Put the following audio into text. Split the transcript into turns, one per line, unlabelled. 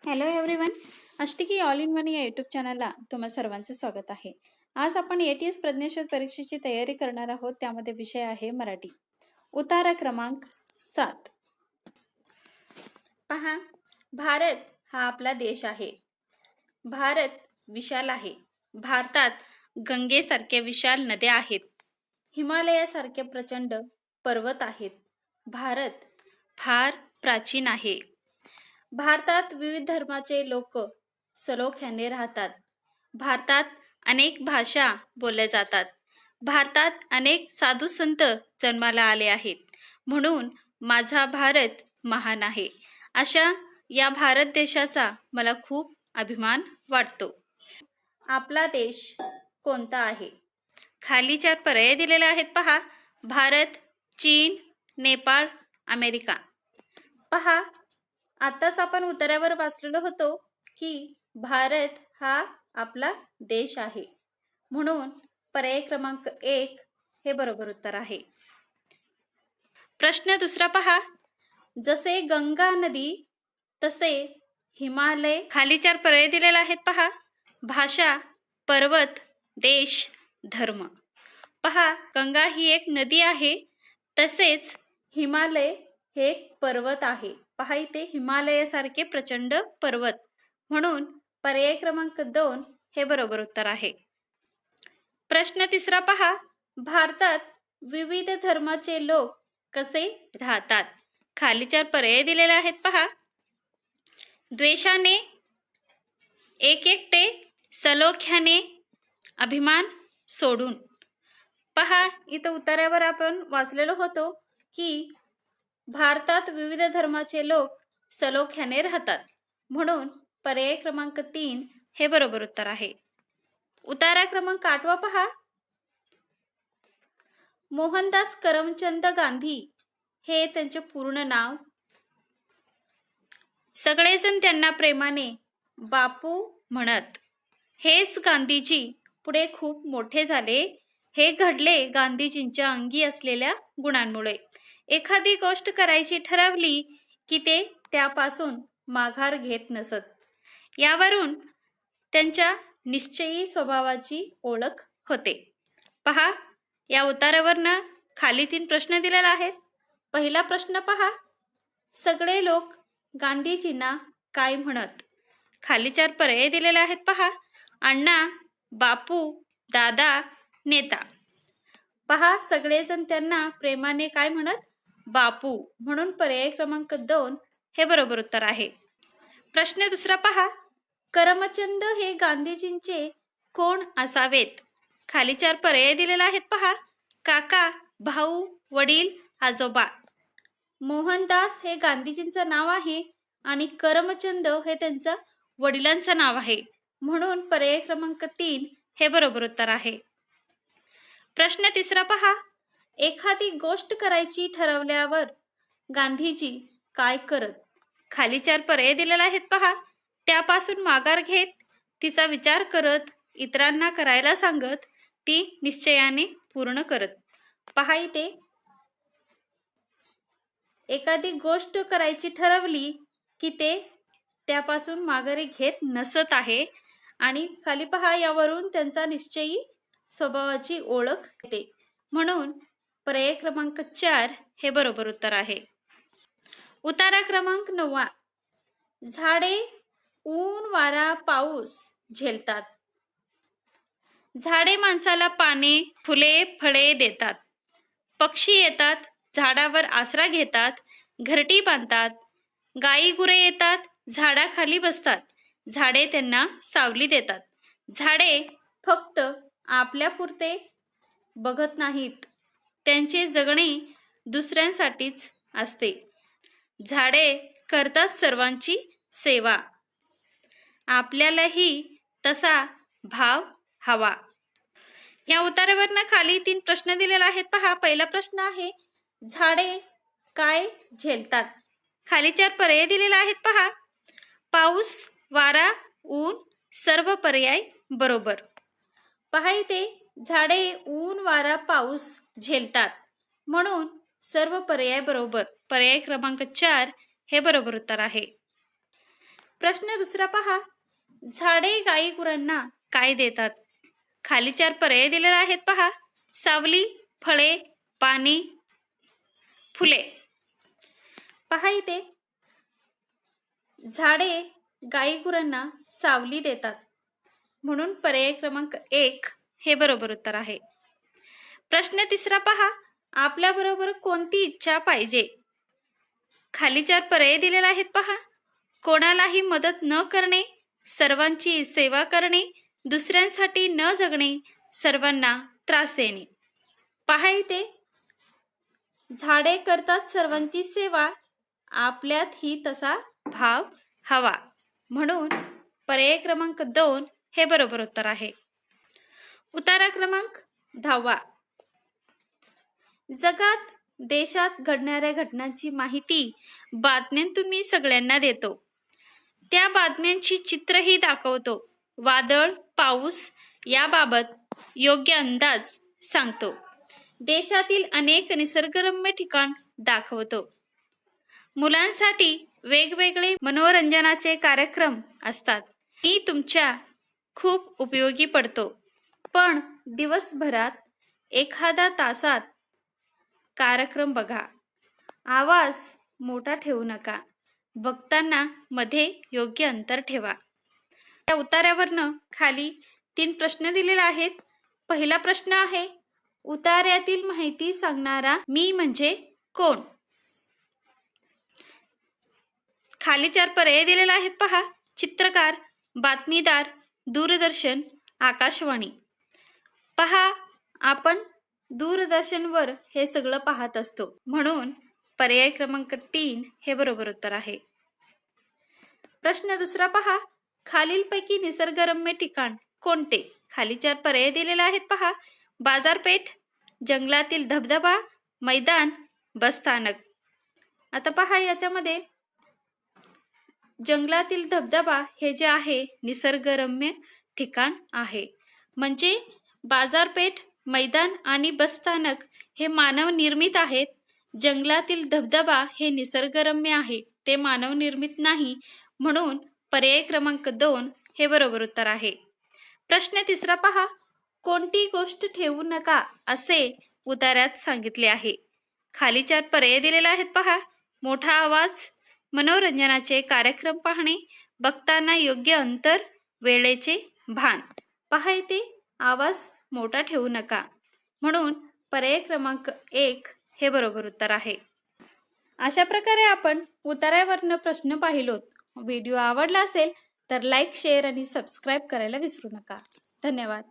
Hello everyone, Ashtaki all in one या YouTube चॅनलला तुम्हा सर्वांचं स्वागत आहे. आज आपण ATS प्रज्ञाशोध परीक्षेची तयारी करणार आहोत. त्यामध्ये विषय आहे मराठी. उतारा क्रमांक 7. पहा, भारत हा आपला देश आहे. भारत विशाल आहे. भारतात गंगेसारख्या विशाल नद्या आहेत. हिमालयासारखे प्रचंड पर्वत आहेत. भारत फार प्राचीन आहे. भारतात विविध धर्माचे लोक सलोख्याने राहतात. भारतात अनेक भाषा बोलल्या जातात. भारतात अनेक साधू संत जन्माला आले आहेत. म्हणून माझा भारत महान आहे. अशा या भारत देशाचा मला खूप अभिमान वाटतो. आपला देश कोणता आहे? खाली 4 पर्याय दिलेले आहेत पहा. भारत, चीन, नेपाळ, अमेरिका. पहा, आताच आपण उत्तरावर वाचलेलो होतो की भारत हा आपला देश आहे. म्हणून पर्याय क्रमांक 1 हे बरोबर उत्तर आहे. प्रश्न दुसरा पहा. जसे गंगा नदी तसे हिमालय. खाली 4 पर्याय दिलेले आहेत पहा. भाषा, पर्वत, देश, धर्म. पहा, गंगा ही एक नदी आहे. तसेच हिमालय हे एक पर्वत आहे. पहा, इथे हिमालयासारखे प्रचंड पर्वत. म्हणून पर्याय क्रमांक 2 हे बरोबर उत्तर आहे. प्रश्न तिसरा पहा. भारतात विविध धर्माचे लोक कसे राहतात? खाली 4 पर्याय दिलेले आहेत पहा. द्वेषाने, एकटे, सलोख्याने, अभिमान सोडून. पहा, इथं उत्तरावर आपण वाचलेलो होतो की भारतात विविध धर्माचे लोक सलोख्याने राहतात. म्हणून पर्याय क्रमांक 3 हे बरोबर उत्तर आहे. उतारा क्रमांक 8 पहा. मोहनदास करमचंद गांधी हे त्यांचे पूर्ण नाव. सगळेजण त्यांना प्रेमाने बापू म्हणत. हेच गांधीजी पुढे खूप मोठे झाले. हे घडले गांधीजींच्या अंगी असलेल्या गुणांमुळे. एखादी गोष्ट करायची ठरवली की ते त्यापासून माघार घेत नसत. यावरून त्यांच्या निश्चयी स्वभावाची ओळख होते. पहा, या उतारावरनं खाली 3 प्रश्न दिलेले आहेत. पहिला प्रश्न पहा. सगळे लोक गांधीजींना काय म्हणत? खाली 4 पर्याय दिलेले आहेत पहा. अण्णा, बापू, दादा, नेता. पहा, सगळेजण त्यांना प्रेमाने काय म्हणत? बापू. म्हणून पर्याय क्रमांक 2 हे बरोबर उत्तर आहे. प्रश्न दुसरा पहा. करमचंद हे गांधीजींचे कोण असावेत? खाली 4 पर्याय दिलेले आहेत पहा. काका, भाऊ, वडील, आजोबा. मोहनदास हे गांधीजींचं नाव आहे आणि करमचंद हे त्यांचं वडिलांचं नाव आहे. म्हणून पर्याय क्रमांक 3 हे बरोबर उत्तर आहे. प्रश्न तिसरा पहा. एखादी गोष्ट करायची ठरवल्यावर गांधीजी काय करत? खाली 4 पर्याय दिलेले आहेत पहा. त्यापासून माघार घेत, तिचा विचार करत, इतरांना करायला सांगत, ती निश्चयाने पूर्ण करत. पहा, इथे एखादी गोष्ट करायची ठरवली की ते त्यापासून माघारी घेत नसत आहे. आणि खाली पहा, यावरून त्यांचा निश्चयी स्वभावाची ओळख येते. म्हणून पर्याय क्रमांक 4 हे बरोबर उत्तर आहे. उतारा क्रमांक 9. झाडे ऊन, वारा, पाऊस झेलतात. झाडे माणसाला पाने, फुले, फळे देतात. पक्षी येतात, झाडावर आसरा घेतात, घरटी बांधतात. गाई गुरे येतात, झाडाखाली बसतात. झाडे त्यांना सावली देतात. झाडे फक्त आपल्यापुरते बघत नाहीत, त्यांचे जगणे दुसऱ्यांसाठीच असते. झाडे करतात सर्वांची सेवा. आपल्यालाही तसा भाव हवा. या उतारावरनं खाली 3 प्रश्न दिलेले आहेत पहा. पहिला प्रश्न आहे, झाडे काय झेलतात? खाली 4 पर्याय दिलेले आहेत पहा. पाऊस, वारा, ऊन, सर्व पर्याय बरोबर. पहा, इथे झाडे ऊन, वारा, पाऊस झेलतात. म्हणून सर्व पर्याय बरोबर. पर्याय क्रमांक 4 हे बरोबर उत्तर आहे. प्रश्न दुसरा पहा. झाडे गाई गुरांना काय देतात? खाली 4 पर्याय दिलेले आहेत पहा. सावली, फळे, पाणी, फुले. पहा इथे झाडे गाई गुरांना सावली देतात, म्हणून पर्याय क्रमांक 1 हे बरोबर उत्तर आहे. प्रश्न तिसरा पहा. आपल्याबरोबर कोणती इच्छा पाहिजे? खाली 4 पर्याय दिलेले आहेत पहा. कोणालाही मदत न करणे, सर्वांची सेवा करणे, दुसऱ्यांसाठी न जगणे, सर्वांना त्रास देणे. पहा इथे झाडे करतात सर्वांची सेवा, आपल्यातही तसा भाव हवा, म्हणून पर्याय क्रमांक 2 हे बरोबर उत्तर आहे. उत्तर क्रमांक 10. जगात देशात घडणाऱ्या घटनांची माहिती बातम्यांतून मी सगळ्यांना देतो. त्या बातम्यांची चित्रही दाखवतो. वादळ, पाऊस याबाबत योग्य अंदाज सांगतो. देशातील अनेक निसर्गरम्य ठिकाण दाखवतो. मुलांसाठी वेगवेगळे मनोरंजनाचे कार्यक्रम असतात. मी तुमच्या खूप उपयोगी पडतो, पण दिवसभरात एखादा तासात कार्यक्रम बघा. आवाज मोठा ठेवू नका. बघताना मध्ये योग्य अंतर ठेवा. या उतार्यावरनं खाली 3 प्रश्न दिलेले आहेत. पहिला प्रश्न आहे, उतार्यातील माहिती सांगणारा मी म्हणजे कोण? खाली 4 पर्याय दिलेले आहेत पहा. चित्रकार, बातमीदार, दूरदर्शन, आकाशवाणी. पहा आपण दूरदर्शनवर हे सगळं पाहत असतो, म्हणून पर्याय क्रमांक 3 हे बरोबर उत्तर आहे. प्रश्न दुसरा पहा. खालीलपैकी निसर्गरम्य ठिकाण कोणते? खाली 4 पर्याय दिलेले आहेत पहा. बाजारपेठ, जंगलातील धबधबा, मैदान, बसस्थानक. आता पहा याच्यामध्ये जंगलातील धबधबा हे जे आहे निसर्गरम्य ठिकाण आहे, म्हणजे बाजारपेठ, मैदान आणि बसस्थानक हे मानव निर्मित आहेत. जंगलातील धबधबा हे निसर्गरम्य आहे, ते मानव निर्मित नाही, म्हणून पर्याय क्रमांक 2 हे बरोबर उत्तर आहे. प्रश्न तिसरा पहा. कोणती गोष्ट ठेवू नका असे उतार्यात सांगितले आहे? खाली 4 पर्याय दिलेले आहेत पहा. मोठा आवाज, मनोरंजनाचे कार्यक्रम पाहणे, बघताना योग्य अंतर, वेळेचे भान. पहा इथे आवाज मोठा ठेवू नका, म्हणून पर्याय क्रमांक 1 हे बरोबर उत्तर आहे. अशा प्रकारे आपण उतार्यावरनं प्रश्न पाहिलोत. व्हिडिओ आवडला असेल तर लाईक, शेअर आणि सबस्क्राईब करायला विसरू नका. धन्यवाद.